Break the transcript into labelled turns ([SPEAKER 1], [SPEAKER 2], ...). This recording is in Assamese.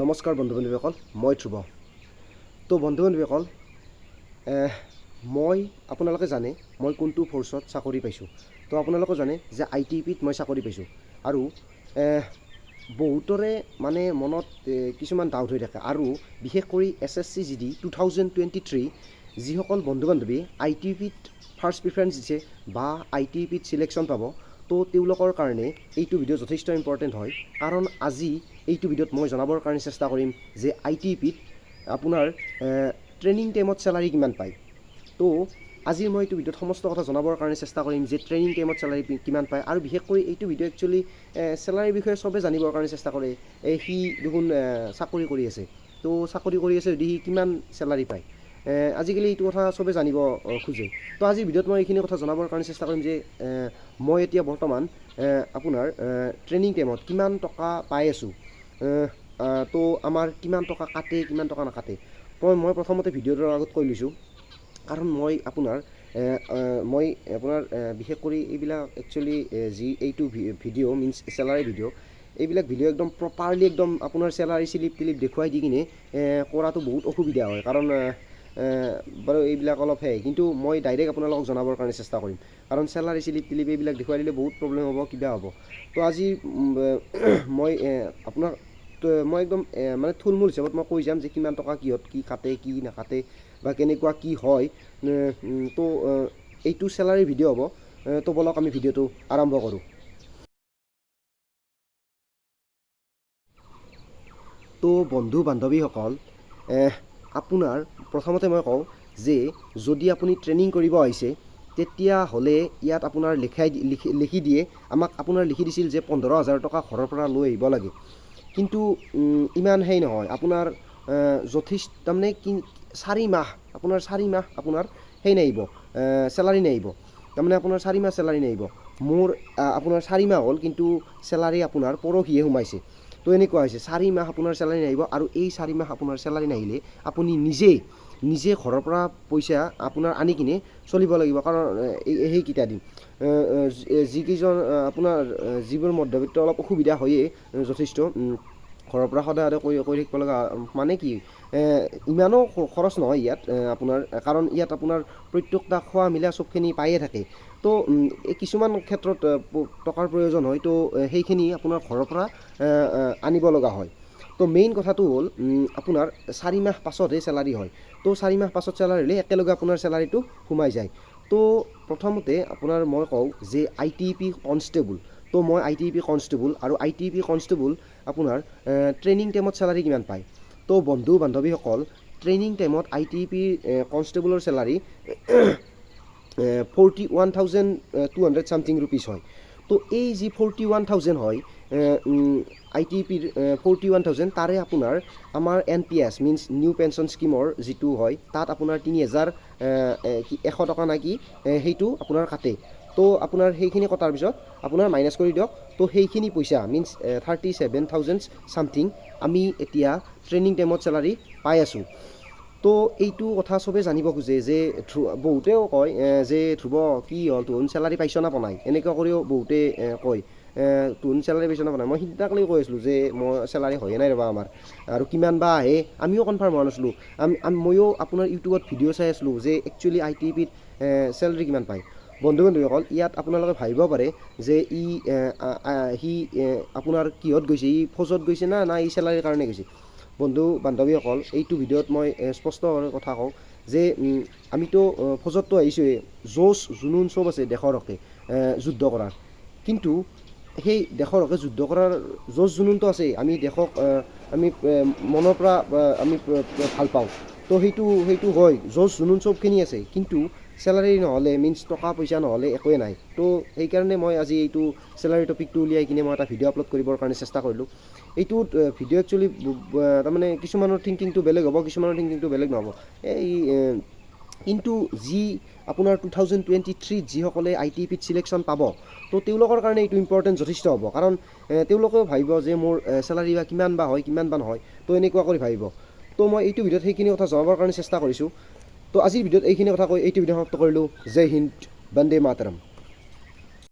[SPEAKER 1] নমস্কাৰ বন্ধু বান্ধৱীসকল, মই ধ্ৰুৱ। তো বন্ধু বান্ধৱীসকল, মই আপোনালোকে জানে মই কোনটো ফ'ৰ্চত চাকৰি পাইছোঁ। তো আপোনালোকে জানে যে ITBPত মই চাকৰি পাইছোঁ। আৰু বহুতৰে মানে মনত কিছুমান ডাউট হৈ থাকে, আৰু বিশেষ কৰি SSCGD 2023 যিসকল বন্ধু বান্ধৱী ITBPত ফাৰ্ষ্ট প্ৰিফাৰেঞ্চ দিছে বা ITBPত চিলেকশ্যন পাব, তো তেওঁলোকৰ কাৰণে এইটো ভিডিঅ' যথেষ্ট ইম্পৰ্টেণ্ট হয়। কাৰণ আজি এইটো ভিডিঅ'ত মই জনাবৰ কাৰণে চেষ্টা কৰিম যে ITBPত আপোনাৰ ট্ৰেইনিং টাইমত চেলাৰী কিমান পায়। তো আজি মই এইটো ভিডিঅ'ত সমস্ত কথা জনাবৰ কাৰণে চেষ্টা কৰিম যে ট্ৰেইনিং টাইমত চেলাৰী কিমান পায়। আৰু বিশেষকৈ এইটো ভিডিঅ' একচুৱেলি চেলাৰীৰ বিষয়ে চবে জানিবৰ কাৰণে চেষ্টা কৰে। সি দেখোন চাকৰি কৰি আছে, তো চাকৰি কৰি আছে যদি সি কিমান চেলাৰী পায়, আজিকালি এইটো কথা চবে জানিব খোজে। তো আজিৰ ভিডিঅ'ত মই এইখিনি কথা জনাবৰ কাৰণে চেষ্টা কৰিম যে মই এতিয়া বৰ্তমান আপোনাৰ ট্ৰেইনিং টাইমত কিমান টকা পাই আছোঁ, তো আমাৰ কিমান টকা কাটে কিমান টকা নাকাটে। মই প্ৰথমতে ভিডিঅ'টোৰ আগত কৈ লৈছোঁ, কাৰণ মই আপোনাৰ বিশেষ কৰি এইবিলাক একচুৱেলি যি এইটো ভিডিঅ' মিনছ চেলাৰী ভিডিঅ', এইবিলাক ভিডিঅ' একদম প্ৰপাৰলি একদম আপোনাৰ চেলাৰী চিলিপ দেখুৱাই দি কিনে কৰাটো বহুত অসুবিধা হয়। কাৰণ বাৰু এইবিলাক অলপ কিন্তু মই ডাইৰেক্ট আপোনালোকক জনাবৰ কাৰণে চেষ্টা কৰিম, কাৰণ চেলাৰী চিলিপ এইবিলাক দেখুৱাই দিলে বহুত প্ৰব্লেম হ'ব, কিবা হ'ব। তো আজি মই আপোনাক মই একদম মানে থুলমূল হিচাপত মই কৈ যাম যে কিমান টকা কিহত কি কাটে কি নাকাটে বা কেনেকুৱা কি হয়। তো এইটো চেলাৰী ভিডিঅ' হ'ব। তো বলক আমি ভিডিঅ'টো আৰম্ভ কৰোঁ। তো বন্ধু বান্ধৱীসকল, আপোনাৰ প্ৰথমতে মই কওঁ যে যদি আপুনি ট্ৰেইনিং কৰিব আহিছে, তেতিয়াহ'লে ইয়াত আপোনাৰ লিখি দিয়ে, আমাক আপোনাৰ লিখি দিছিল যে 15,000 টকা ঘৰৰ পৰা লৈ আহিব লাগে। কিন্তু ইমান নহয়, আপোনাৰ যথেষ্ট তাৰমানে 4 মাহ আপোনাৰ নাহিব, চেলাৰী নাহিব। তাৰমানে আপোনাৰ 4 মাহ চেলাৰী নাহিব। মোৰ আপোনাৰ 4 মাহ হ'ল, কিন্তু চেলাৰী আপোনাৰ পৰহিয়ে সোমাইছে। তো এনেকুৱা হৈছে 4 মাহ আপোনাৰ চেলাৰী নাহিব, আৰু এই 4 মাহ আপোনাৰ চেলাৰী নাহিলে আপুনি নিজে ঘৰৰ পৰা পইচা আপোনাৰ আনি কিনে চলিব লাগিব। কাৰণ সেইকেইটা দিন যিকেইজন আপোনাৰ যিবোৰ মধ্যবিত্ত অলপ অসুবিধা হয়েই যথেষ্ট, ঘৰৰ পৰা সদায় কৰি থাকিব লগা, মানে কি ইমানো খৰচ নহয় ইয়াত আপোনাৰ, কাৰণ ইয়াত আপোনাৰ প্ৰত্যেকটা খোৱা মিলা চবখিনি পায়ে থাকে। তো কিছুমান ক্ষেত্ৰত টকাৰ প্ৰয়োজন হয়, তো সেইখিনি আপোনাৰ ঘৰৰ পৰা আনিব লগা হয়। তো মেইন কথাটো হ'ল আপোনাৰ 4 মাহ পাছতহে চেলাৰী হয়। তো 4 মাহ পাছত চেলাৰী হ'লে একেলগে আপোনাৰ চেলাৰীটো সোমাই যায়। তো প্ৰথমতে আপোনাৰ মই কওঁ যে ITBP কনষ্টেবল। তো মই ITBP কনষ্টেবল, আৰু ITBP কনষ্টেবল আপোনাৰ ট্ৰেইনিং টাইমত চেলাৰী কিমান পায়। তো বন্ধু বান্ধৱীসকল, ট্ৰেইনিং টাইমত ITBP কনষ্টেবলৰ চেলাৰী 41,200 ছামথিং ৰুপিজ হয়। তো এই যি 41,000 হয় ITBPৰ 41,000, তাৰে আপোনাৰ আমাৰ NPS মিনছ নিউ পেঞ্চন স্কিমৰ যিটো হয়, তাত আপোনাৰ 3,100 টকা নে কি সেইটো আপোনাৰ কাটে। তো আপোনাৰ সেইখিনি কটাৰ পিছত আপোনাৰ মাইনাছ কৰি দিয়ক। তো সেইখিনি পইচা মিনছ 37,000 ছামথিং আমি এতিয়া ট্ৰেইনিং টাইমত চেলাৰী পাই আছোঁ। তো এইটো কথা চবে জানিব খোজে যে বহুতেও কয় যে ধ্ৰুৱ কি হ'ল, তোৰ চেলাৰী পাইছ না পোৱা নাই, এনেকুৱা কৰিও বহুতে কয় তোৰ চেলাৰী পাইছ না পোৱা নাই। মই সিদিনাকলৈ কৈ আছিলোঁ যে মই চেলাৰী হয়ে নাই ৰ'বা আমাৰ, আৰু কিমান বা আহে আমিও কনফাৰ্ম হোৱা নাছিলোঁ। ময়ো আপোনাৰ ইউটিউবত ভিডিঅ' চাই আছিলোঁ যে একচুৱেলি ITBPত চেলাৰী কিমান পায়। বন্ধু বান্ধৱীসকল, ইয়াত আপোনালোকে ভাবিব পাৰে যে সি আপোনাৰ কিহত গৈছে, ই ফৌজত গৈছে না ই চেলাৰীৰ কাৰণে গৈছে। বন্ধু বান্ধৱীসকল, এইটো ভিডিঅ'ত মই স্পষ্ট কথা কওঁ যে আমিতো ফৌজততো আহিছোঁৱেই, জুনুন চব আছে দেশৰ হকে যুদ্ধ কৰাৰ, কিন্তু সেই দেশৰ হকে যুদ্ধ কৰাৰ জুনুনটো আছে। আমি দেশক আমি মনৰ পৰা আমি ভাল পাওঁ। তো সেইটো হয়, জুনুন চবখিনি আছে, কিন্তু চেলাৰী নহ'লে মিনছ টকা পইচা নহ'লে একোৱে নাই। তো সেইকাৰণে মই আজি এইটো চেলাৰী টপিকটো উলিয়াই কিনে মই এটা ভিডিঅ' আপলোড কৰিবৰ কাৰণে চেষ্টা কৰিলোঁ। এইটোত ভিডিঅ' একচুৱেলি তাৰমানে কিছুমানৰ থিংকিংটো বেলেগ হ'ব, কিছুমানৰ থিংকিংটো বেলেগ নহ'ব। কিন্তু যি আপোনাৰ 2023 যিসকলে ITBPত চিলেকশ্যন পাব, তো তেওঁলোকৰ কাৰণে এইটো ইম্পৰ্টেণ্ট যথেষ্ট হ'ব। কাৰণ তেওঁলোকেও ভাবিব যে মোৰ চেলাৰী বা কিমান বা হয় কিমান বা নহয়, তো এনেকুৱা কৰি ভাবিব। তো মই এইটো ভিডিঅ'ত সেইখিনি কথা জনাবৰ কাৰণে চেষ্টা কৰিছোঁ। তো আজিৰ ভিডিঅ'ত এইখিনি কথা কৈ এইটো ভিডিঅ' সমাপ্ত কৰিলোঁ। জয় হিন্দ, বন্দে মাতৰম।